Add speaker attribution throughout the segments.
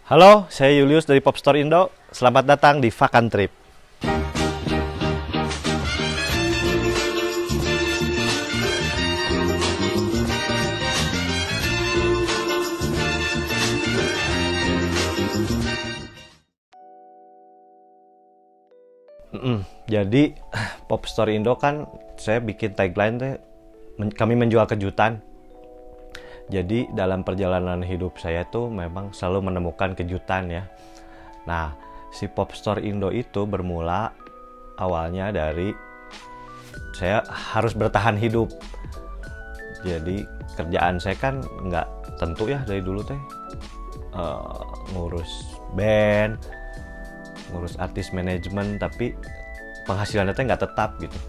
Speaker 1: Halo, saya Julius dari Popstore Indo. Selamat datang di Vakan Trip. Jadi Popstore Indo kan saya bikin tagline teh kami menjual kejutan. Jadi dalam perjalanan hidup saya tuh memang selalu menemukan kejutan ya. Nah, si Popstore Indo itu bermula awalnya dari saya harus bertahan hidup. Jadi kerjaan saya kan nggak tentu ya dari dulu teh. Ngurus band, ngurus artis manajemen, tapi penghasilannya teh nggak tetap gitu.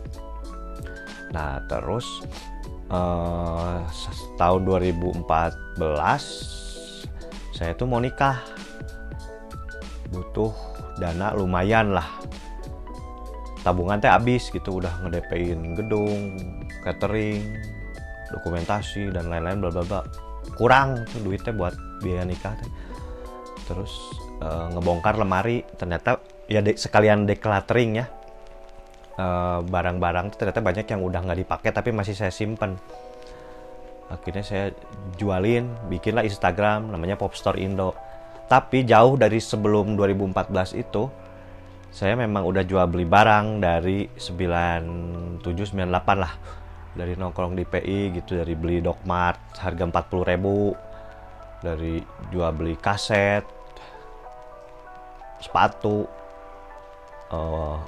Speaker 1: Nah terus tahun 2014 saya tuh mau nikah, butuh dana lumayan lah, tabungan teh habis gitu, udah ngedepein gedung, catering, dokumentasi dan lain-lain bla bla bla, kurang tuh duitnya buat biaya nikah teh. Terus ngebongkar lemari, ternyata ya sekalian decluttering ya, barang-barang tuh ternyata banyak yang udah nggak dipakai tapi masih saya simpen. Akhirnya saya jualin, bikinlah Instagram namanya Popstore Indo. Tapi jauh dari sebelum 2014 itu, saya memang udah jual beli barang dari 97-98 lah, dari nongkrong di PI gitu, dari beli Dogmart harga 40.000, dari jual beli kaset, sepatu,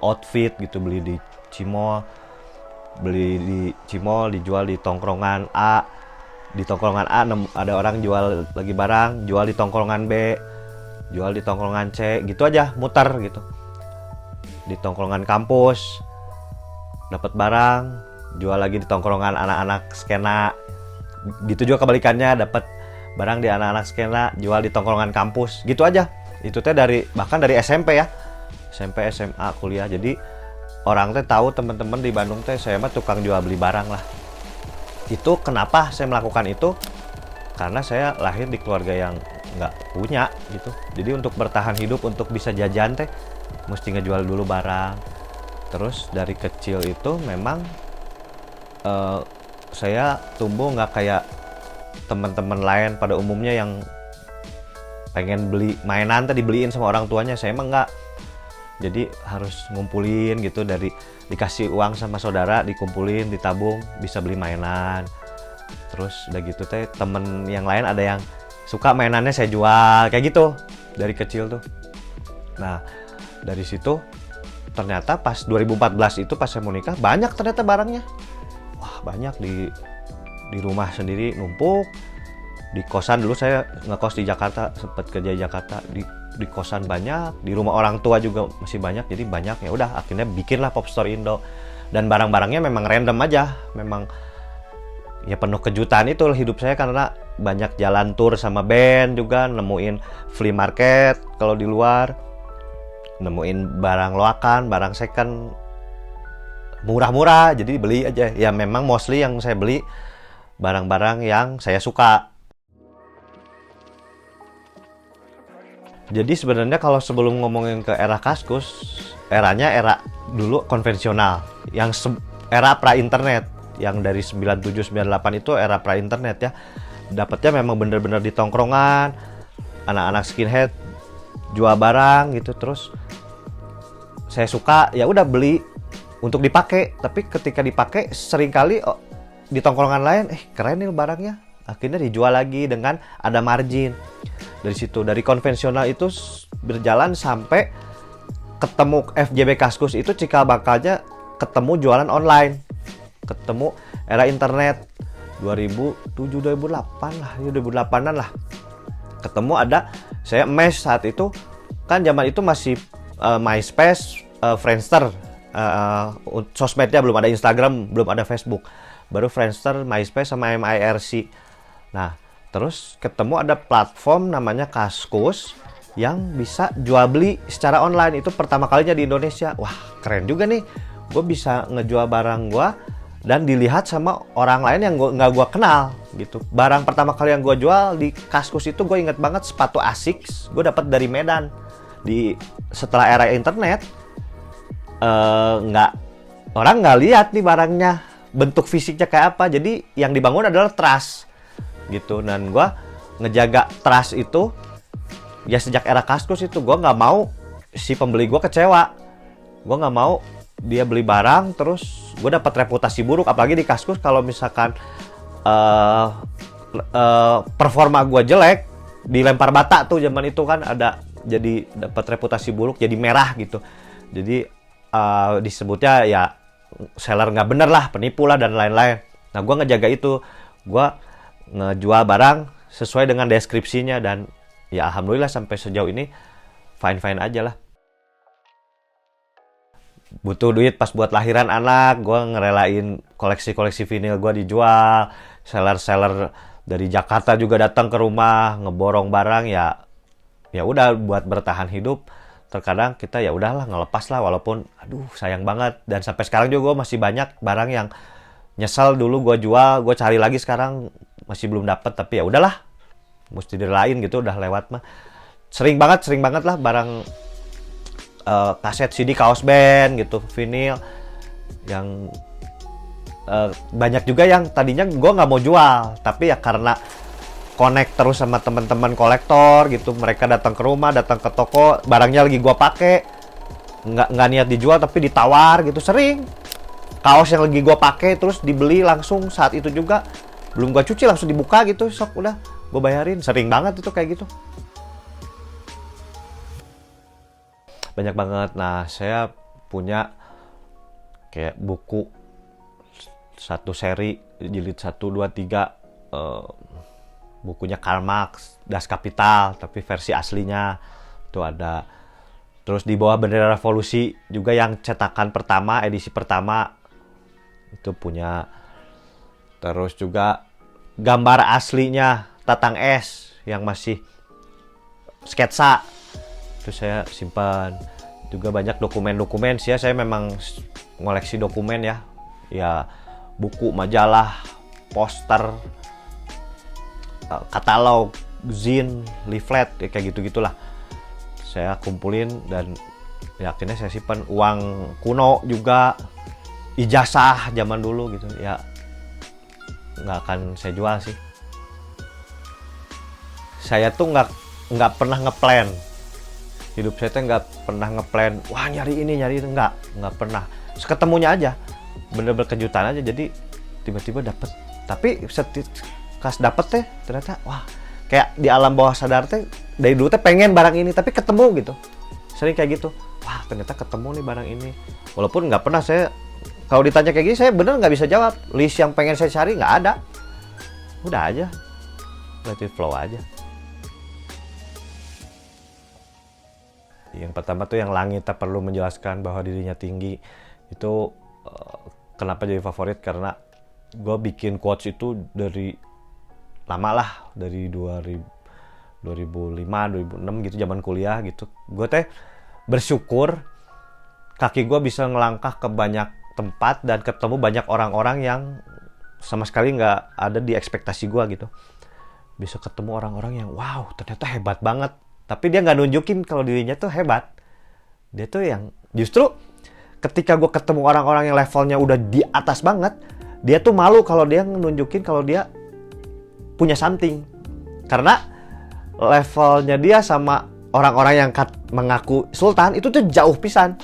Speaker 1: outfit gitu, beli di Cimol, dijual di tongkrongan A. Di tongkrongan A ada orang jual lagi barang, jual di tongkrongan B, jual di tongkrongan C, gitu aja muter gitu. Di tongkrongan kampus dapat barang, jual lagi di tongkrongan anak-anak skena. Gitu juga kebalikannya, dapat barang di anak-anak skena, jual di tongkrongan kampus. Gitu aja. Itu teh bahkan dari SMP ya. SMP, SMA, kuliah. Jadi orang teh tahu, teman-teman di Bandung teh saya mah tukang jual beli barang lah. Itu kenapa saya melakukan itu? Karena saya lahir di keluarga yang nggak punya gitu. Jadi untuk bertahan hidup, untuk bisa jajan teh mesti ngejual dulu barang. Terus dari kecil itu memang saya tumbuh nggak kayak teman-teman lain pada umumnya yang pengen beli mainan tadi dibeliin sama orang tuanya. Saya emang nggak. Jadi harus ngumpulin gitu, dari dikasih uang sama saudara, dikumpulin, ditabung, bisa beli mainan. Terus udah gitu teh temen yang lain ada yang suka mainannya saya jual, kayak gitu dari kecil tuh. Nah dari situ ternyata pas 2014 itu pas saya mau nikah, banyak ternyata barangnya. Wah banyak, di rumah sendiri numpuk. Di kosan dulu saya ngekos di Jakarta, sempat kerja di Jakarta, di kosan banyak, di rumah orang tua juga masih banyak, jadi banyak. Ya udah akhirnya bikinlah Popstore Indo, dan barang-barangnya memang random aja, memang ya penuh kejutan itu hidup saya, karena banyak jalan tour sama band juga, nemuin flea market kalau di luar, nemuin barang loakan, barang second murah-murah, jadi beli aja. Ya memang mostly yang saya beli barang-barang yang saya suka. Jadi sebenarnya kalau sebelum ngomongin ke era Kaskus, eranya era dulu konvensional, yang era pra-internet, yang dari 97-98 itu era pra-internet ya. Dapatnya memang bener-bener di tongkrongan, anak-anak skinhead jual barang gitu. Terus saya suka, ya udah beli untuk dipakai. Tapi ketika dipakai seringkali di tongkrongan lain, keren nih barangnya, akhirnya dijual lagi dengan ada margin. Dari situ, dari konvensional itu berjalan sampai ketemu FJB Kaskus itu cikal bakalnya ketemu jualan online, ketemu era internet 2007-2008 lah, 2008an lah. Ketemu ada, saya mes saat itu kan zaman itu masih MySpace, Friendster, sosmednya belum ada, Instagram belum ada, Facebook baru Friendster, MySpace sama MIRC. Nah terus ketemu ada platform namanya Kaskus yang bisa jual beli secara online. Itu pertama kalinya di Indonesia. Wah keren juga nih, gue bisa ngejual barang gue dan dilihat sama orang lain yang nggak gue kenal gitu. Barang pertama kali yang gue jual di Kaskus itu gue inget banget sepatu Asics, gue dapat dari Medan. Setelah era internet, nggak orang nggak lihat nih barangnya bentuk fisiknya kayak apa, jadi yang dibangun adalah trust gitu. Dan gue ngejaga trust itu ya sejak era Kaskus itu. Gue nggak mau si pembeli gue kecewa, gue nggak mau dia beli barang terus gue dapat reputasi buruk. Apalagi di Kaskus kalau misalkan performa gue jelek, dilempar bata tuh zaman itu kan ada, jadi dapat reputasi buruk, jadi merah gitu. Jadi disebutnya ya seller nggak bener lah, penipu lah dan lain-lain. Nah gue ngejaga itu, gue ngejual barang sesuai dengan deskripsinya, dan ya alhamdulillah sampai sejauh ini fine-fine aja lah. Butuh duit pas buat lahiran anak, gue ngerelain koleksi-koleksi vinil gue dijual. Seller-seller dari Jakarta juga datang ke rumah ngeborong barang, ya udah buat bertahan hidup. Terkadang kita ya udahlah ngelepas lah, walaupun aduh sayang banget. Dan sampai sekarang juga gue masih banyak barang yang nyesel dulu gue jual, gue cari lagi sekarang masih belum dapet. Tapi ya udahlah, mesti direlain gitu, udah lewat mah. Sering banget lah barang kaset CD kaos band gitu, vinil yang banyak juga yang tadinya gue nggak mau jual, tapi ya karena connect terus sama teman-teman kolektor gitu, mereka datang ke rumah, datang ke toko, barangnya lagi gue pakai, nggak niat dijual tapi ditawar gitu. Sering kaos yang lagi gue pakai terus dibeli langsung saat itu juga, belum gue cuci langsung dibuka gitu, sok udah gue bayarin. Sering banget itu kayak gitu, banyak banget. Nah saya punya kayak buku satu seri jilid 1, 2, 3, bukunya Karl Marx, Das Kapital, tapi versi aslinya itu ada. Terus di bawah bendera revolusi juga yang cetakan pertama, edisi pertama itu punya. Terus juga gambar aslinya Tatang S yang masih sketsa itu saya simpan. Juga banyak dokumen-dokumen sih ya, saya memang ngoleksi dokumen ya. Ya buku, majalah, poster, katalog, zin, leaflet, ya kayak gitu-gitulah. Saya kumpulin dan ya akhirnya saya simpan. Uang kuno juga, ijazah zaman dulu gitu ya, nggak akan saya jual sih. Saya tuh nggak pernah ngeplan hidup saya tuh, nggak pernah ngeplan wah nyari ini nyari itu, nggak pernah. Seketemunya aja, bener-bener kejutan aja. Jadi tiba-tiba dapet, tapi pas dapet teh ternyata wah, kayak di alam bawah sadar teh dari dulu teh pengen barang ini tapi ketemu gitu. Sering kayak gitu, wah ternyata ketemu nih barang ini. Walaupun nggak pernah saya, kalau ditanya kayak gini saya bener nggak bisa jawab. List yang pengen saya cari nggak ada, udah aja let it flow aja. Yang pertama tuh yang langit tak perlu menjelaskan bahwa dirinya tinggi. Itu kenapa jadi favorit, karena gue bikin quotes itu dari lama lah, dari 2005, 2006 gitu, zaman kuliah gitu. Gue teh bersyukur kaki gue bisa ngelangkah ke banyak tempat dan ketemu banyak orang-orang yang sama sekali nggak ada di ekspektasi gue gitu. Bisa ketemu orang-orang yang wow ternyata hebat banget, tapi dia nggak nunjukin kalau dirinya tuh hebat. Dia tuh yang justru ketika gue ketemu orang-orang yang levelnya udah di atas banget, dia tuh malu kalau dia nunjukin kalau dia punya something. Karena levelnya dia sama orang-orang yang mengaku sultan itu tuh jauh pisan.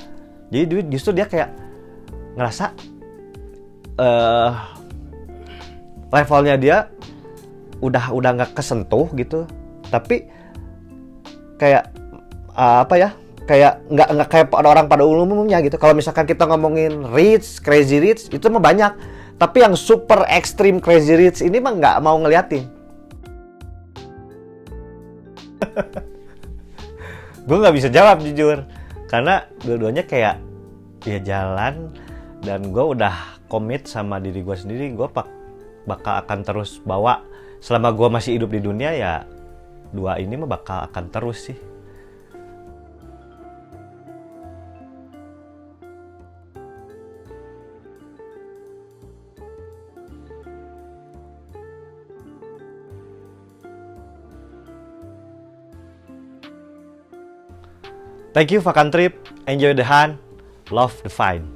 Speaker 1: Jadi justru dia kayak ngerasa levelnya dia udah nggak kesentuh gitu. Tapi kayak kayak nggak kayak orang pada umumnya gitu. Kalau misalkan kita ngomongin rich, crazy rich itu mah banyak, tapi yang super extreme crazy rich ini mah nggak mau ngeliatin. Gue nggak bisa jawab jujur, karena dua-duanya kayak ya jalan, dan gue udah komit sama diri gue sendiri. Gue bakal akan terus bawa selama gue masih hidup di dunia, ya dua ini mah bakal akan terus sih. Thank you Vakan Trip, enjoy the hunt, love the find.